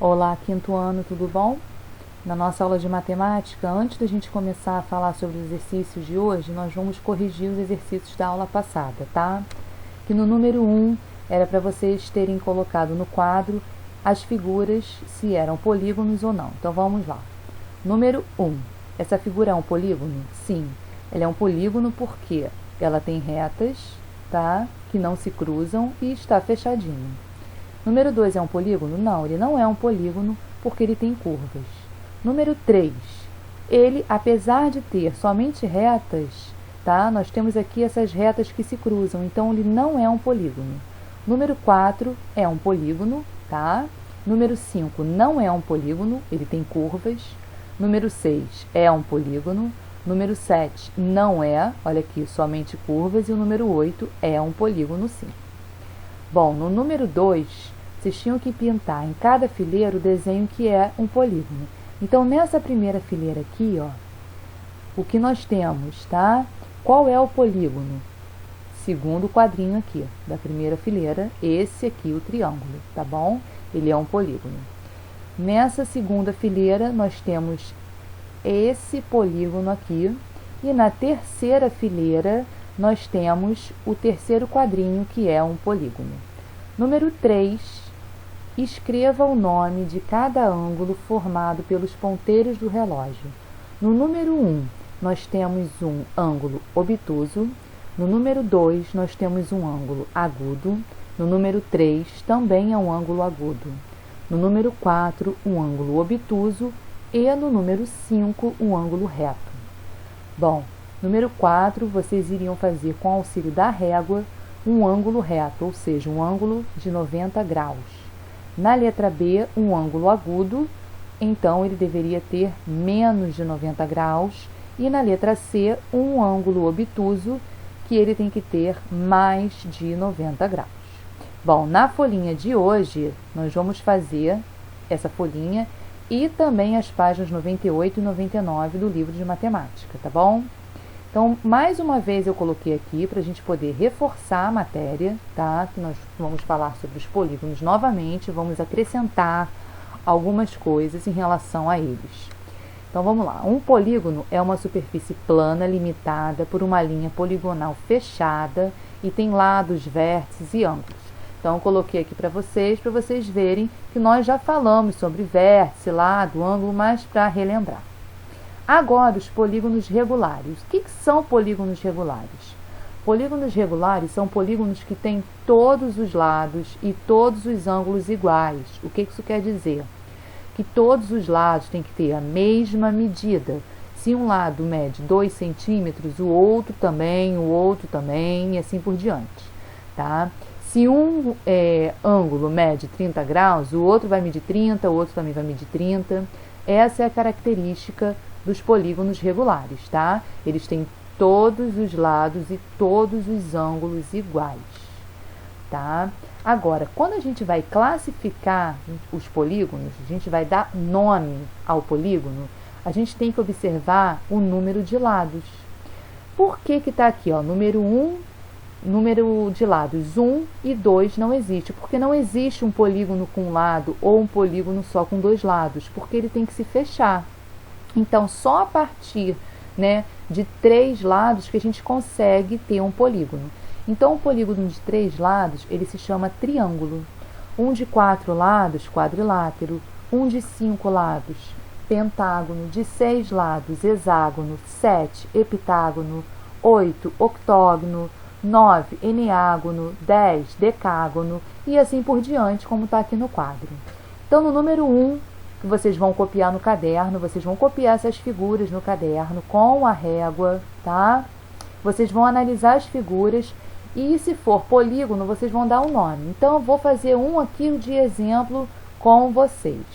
Olá, quinto ano, tudo bom? Na nossa aula de matemática, antes da gente começar a falar sobre os exercícios de hoje, nós vamos corrigir os exercícios da aula passada, tá? Que no número 1 era para vocês terem colocado no quadro as figuras, se eram polígonos ou não. Então vamos lá. Número 1. Essa figura é um polígono? Sim, ela é um polígono porque ela tem retas, tá? Que não se cruzam e está fechadinho. Número 2 é um polígono? Não, ele não é um polígono porque ele tem curvas. Número 3, ele, apesar de ter somente retas, tá? Nós temos aqui essas retas que se cruzam, então ele não é um polígono. Número 4 é um polígono, tá? Número 5 não é um polígono, ele tem curvas. Número 6 é um polígono. Número 7 não é, olha aqui, somente curvas. E o número 8 é um polígono, sim. Bom, no número 2, vocês tinham que pintar em cada fileira o desenho que é um polígono. Então, nessa primeira fileira aqui, ó, o que nós temos, tá? Qual é o polígono? Segundo quadrinho aqui, da primeira fileira, esse aqui, o triângulo, tá bom? Ele é um polígono. Nessa segunda fileira, nós temos esse polígono aqui. E na terceira fileira, nós temos o terceiro quadrinho, que é um polígono. Número 3, escreva o nome de cada ângulo formado pelos ponteiros do relógio. No número 1, nós temos um ângulo obtuso. No número 2, nós temos um ângulo agudo. No número 3, também é um ângulo agudo. No número 4, um ângulo obtuso. E no número 5, um ângulo reto. Bom, número 4, vocês iriam fazer com auxílio da régua um ângulo reto, ou seja, um ângulo de 90 graus. Na letra B, um ângulo agudo, então ele deveria ter menos de 90 graus. E na letra C, um ângulo obtuso, que ele tem que ter mais de 90 graus. Bom, na folhinha de hoje, nós vamos fazer essa folhinha e também as páginas 98 e 99 do livro de matemática, tá bom? Então, mais uma vez eu coloquei aqui para a gente poder reforçar a matéria, tá? Que nós vamos falar sobre os polígonos novamente, vamos acrescentar algumas coisas em relação a eles. Então, vamos lá. Um polígono é uma superfície plana limitada por uma linha poligonal fechada e tem lados, vértices e ângulos. Então, eu coloquei aqui para vocês verem que nós já falamos sobre vértice, lado, ângulo, mas para relembrar. Agora, os polígonos regulares. O que são polígonos regulares? Polígonos regulares são polígonos que têm todos os lados e todos os ângulos iguais. O que isso quer dizer? Que todos os lados têm que ter a mesma medida. Se um lado mede 2 centímetros, o outro também, e assim por diante, tá? Se um ângulo mede 30 graus, o outro vai medir 30, o outro também vai medir 30. Essa é a característica dos polígonos regulares, tá? Eles têm todos os lados e todos os ângulos iguais, tá? Agora, quando a gente vai classificar os polígonos, a gente vai dar nome ao polígono, a gente tem que observar o número de lados. Por que que tá aqui, ó, número de lados 1 e 2 não existe, porque não existe um polígono com um lado ou um polígono só com 2 lados, porque ele tem que se fechar. Então, só a partir, né, de 3 lados que a gente consegue ter um polígono. Então, um polígono de 3 lados, ele se chama triângulo. Um de 4 lados, quadrilátero. Um de 5 lados, pentágono. De 6 lados, hexágono. 7, heptágono. 8, octógono. 9, eneágono. 10, decágono. E assim por diante, como está aqui no quadro. Então, no número 1, que vocês vão copiar no caderno, vocês vão copiar essas figuras no caderno com a régua, tá? Vocês vão analisar as figuras e, se for polígono, vocês vão dar um nome. Então, eu vou fazer um aqui de exemplo com vocês.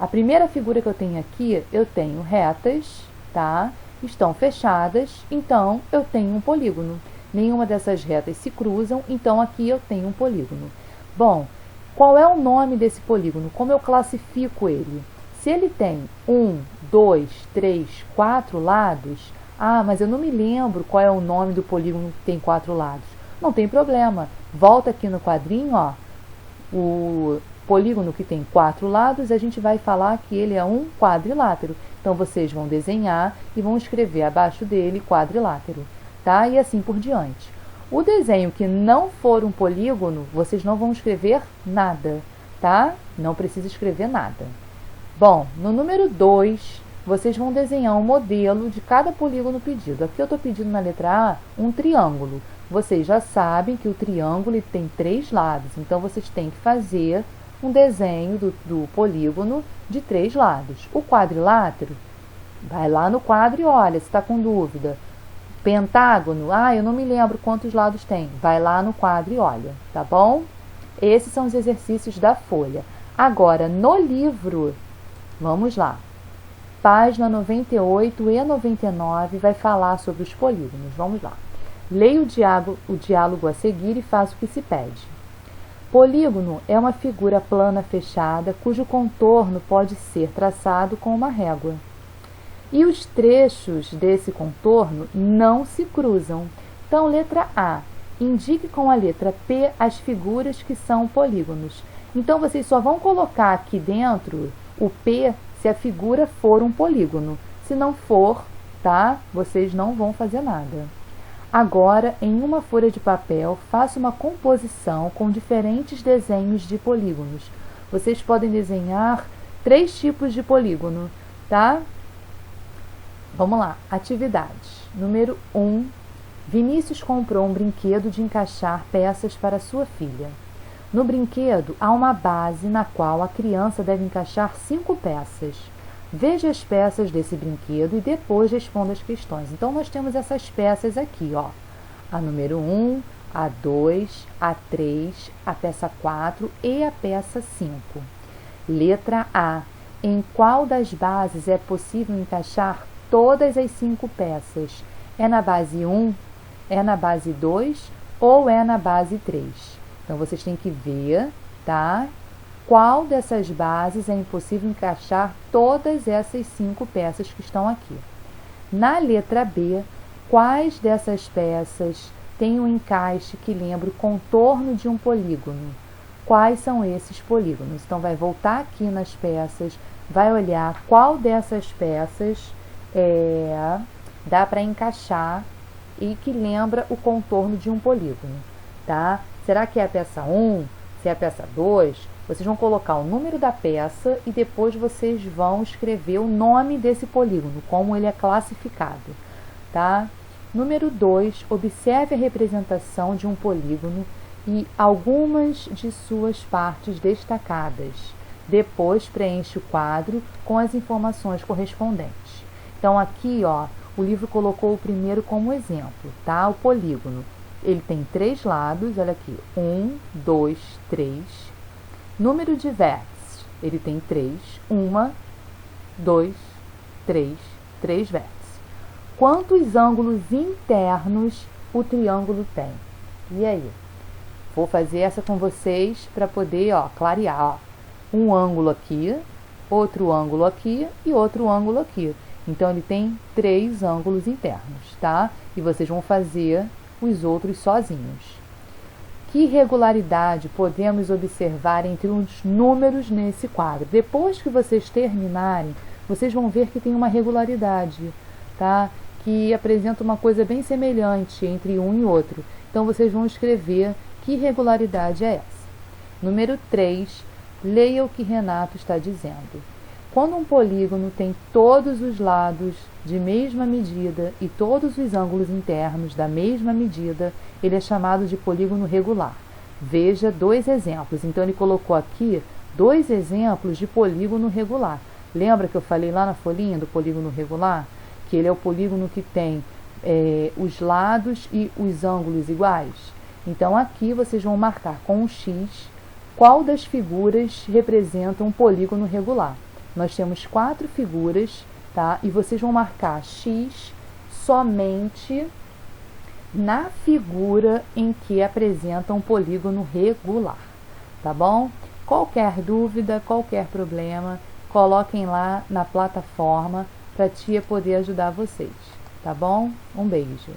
A primeira figura que eu tenho aqui, eu tenho retas, tá? Estão fechadas, então eu tenho um polígono. Nenhuma dessas retas se cruzam, então aqui eu tenho um polígono. Bom, qual é o nome desse polígono? Como eu classifico ele? Se ele tem 1, 2, 3, 4 lados, mas eu não me lembro qual é o nome do polígono que tem 4 lados. Não tem problema. Volta aqui no quadrinho, ó, polígono que tem 4 lados, a gente vai falar que ele é um quadrilátero. Então, vocês vão desenhar e vão escrever abaixo dele quadrilátero, tá? E assim por diante. O desenho que não for um polígono, vocês não vão escrever nada, tá? Não precisa escrever nada. Bom, no número 2, vocês vão desenhar um modelo de cada polígono pedido. Aqui eu estou pedindo na letra A um triângulo. Vocês já sabem que o triângulo tem 3 lados, então vocês têm que fazer um desenho do polígono de 3 lados. O quadrilátero, vai lá no quadro e olha, se está com dúvida. Pentágono, eu não me lembro quantos lados tem. Vai lá no quadro e olha, tá bom? Esses são os exercícios da folha. Agora, no livro, vamos lá. Página 98 e 99 vai falar sobre os polígonos. Vamos lá. Leia o diálogo a seguir e faça o que se pede. Polígono é uma figura plana fechada cujo contorno pode ser traçado com uma régua. E os trechos desse contorno não se cruzam. Então, letra A. Indique com a letra P as figuras que são polígonos. Então, vocês só vão colocar aqui dentro o P se a figura for um polígono. Se não for, tá? Vocês não vão fazer nada. Agora, em uma folha de papel, faça uma composição com diferentes desenhos de polígonos. Vocês podem desenhar 3 tipos de polígono, tá? Vamos lá, atividade. Número 1. Vinícius comprou um brinquedo de encaixar peças para sua filha. No brinquedo, há uma base na qual a criança deve encaixar 5 peças. Veja as peças desse brinquedo e depois responda as questões. Então, nós temos essas peças aqui, ó. A número 1, a 2, a 3, a peça 4 e a peça 5. Letra A. Em qual das bases é possível encaixar todas as 5 peças? É na base 1, é na base 2 ou é na base 3? Então, vocês têm que ver, tá? Qual dessas bases é impossível encaixar todas essas 5 peças que estão aqui. Na letra B, quais dessas peças têm um encaixe que lembra o contorno de um polígono? Quais são esses polígonos? Então, vai voltar aqui nas peças, vai olhar qual dessas peças dá para encaixar e que lembra o contorno de um polígono, tá? Será que é a peça 1? Se é a peça 2? Vocês vão colocar o número da peça e depois vocês vão escrever o nome desse polígono, como ele é classificado, tá? Número 2, observe a representação de um polígono e algumas de suas partes destacadas. Depois preenche o quadro com as informações correspondentes. Então, aqui, ó, o livro colocou o primeiro como exemplo, tá? O polígono. Ele tem 3 lados, olha aqui, 1, 2, 3. Número de vértices, ele tem 3, 1, 2, 3, 3 vértices. Quantos ângulos internos o triângulo tem? E aí? Vou fazer essa com vocês para poder, ó, clarear, ó. Um ângulo aqui, outro ângulo aqui e outro ângulo aqui. Então, ele tem 3 ângulos internos, tá? E vocês vão fazer os outros sozinhos. Que irregularidade podemos observar entre os números nesse quadro? Depois que vocês terminarem, vocês vão ver que tem uma regularidade, tá? Que apresenta uma coisa bem semelhante entre um e outro. Então, vocês vão escrever que irregularidade é essa. Número 3, leia o que Renato está dizendo. Quando um polígono tem todos os lados de mesma medida e todos os ângulos internos da mesma medida, ele é chamado de polígono regular. Veja 2 exemplos. Então, ele colocou aqui 2 exemplos de polígono regular. Lembra que eu falei lá na folhinha do polígono regular? Que ele é o polígono que tem os lados e os ângulos iguais. Então, aqui vocês vão marcar com um X qual das figuras representa um polígono regular. Nós temos 4 figuras, tá? E vocês vão marcar X somente na figura em que apresenta um polígono regular, tá bom? Qualquer dúvida, qualquer problema, coloquem lá na plataforma para a tia poder ajudar vocês, tá bom? Um beijo.